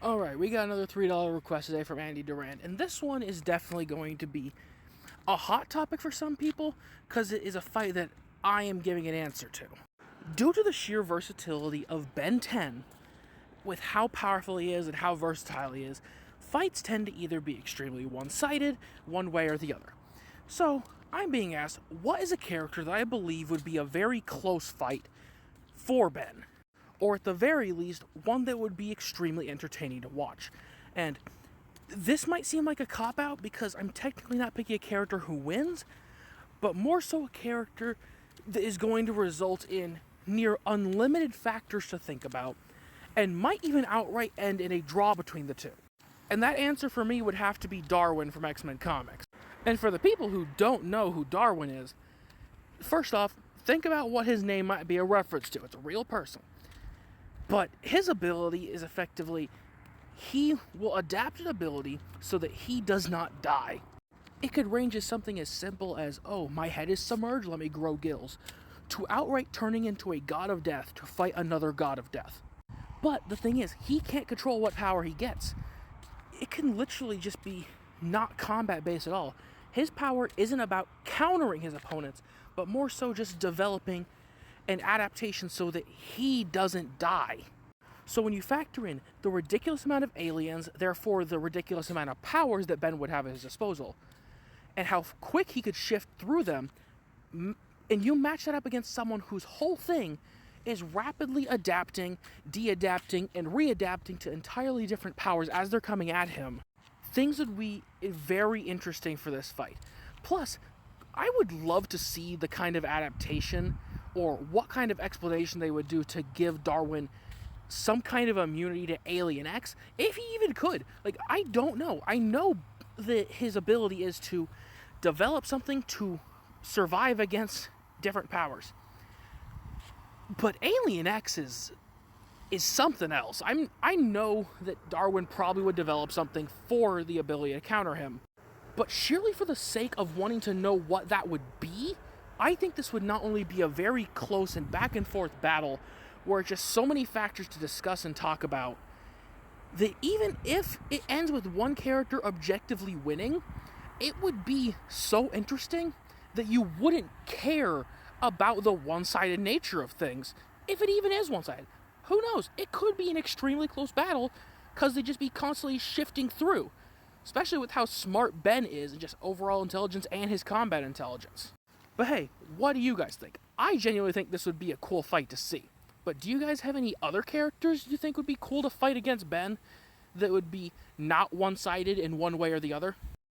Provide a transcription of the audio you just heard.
Alright, we got another $3 request today from Andy Durant, and this one is definitely going to be a hot topic for some people because it is a fight that I am giving an answer to. Due to the sheer versatility of Ben10, with how powerful he is and how versatile he is, fights tend to either be extremely one-sided, one way or the other. So, I'm being asked, what is a character that I believe would be a very close fight for Ben? Or at the very least, one that would be extremely entertaining to watch. And this might seem like a cop-out because I'm technically not picking a character who wins, but more so a character that is going to result in near unlimited factors to think about, and might even outright end in a draw between the two. And that answer for me would have to be Darwin from X-Men Comics. And for the people who don't know who Darwin is, first off, think about what his name might be a reference to. It's a real person. But his ability is effectively, he will adapt an ability so that he does not die. It could range as something as simple as, oh, my head is submerged, let me grow gills, to outright turning into a god of death to fight another god of death. But the thing is, he can't control what power he gets. It can literally just be not combat-based at all. His power isn't about countering his opponents, but more so just developing an adaptation so that he doesn't die. So when you factor in the ridiculous amount of aliens, therefore the ridiculous amount of powers that Ben would have at his disposal, and how quick he could shift through them, and you match that up against someone whose whole thing is rapidly adapting, de-adapting, and readapting to entirely different powers as they're coming at him, things would be very interesting for this fight. Plus, I would love to see the kind of adaptation or what kind of explanation they would do to give Darwin some kind of immunity to Alien X, if he even could. Like, I don't know. I know that his ability is to develop something to survive against different powers. But Alien X is something else. I know that Darwin probably would develop something for the ability to counter him. But surely for the sake of wanting to know what that would be, I think this would not only be a very close and back and forth battle where it's just so many factors to discuss and talk about, that even if it ends with one character objectively winning, it would be so interesting that you wouldn't care about the one-sided nature of things, if it even is one-sided. Who knows? It could be an extremely close battle because they'd just be constantly shifting through, especially with how smart Ben is and just overall intelligence and his combat intelligence. But hey, what do you guys think? I genuinely think this would be a cool fight to see. But do you guys have any other characters you think would be cool to fight against Ben that would be not one-sided in one way or the other?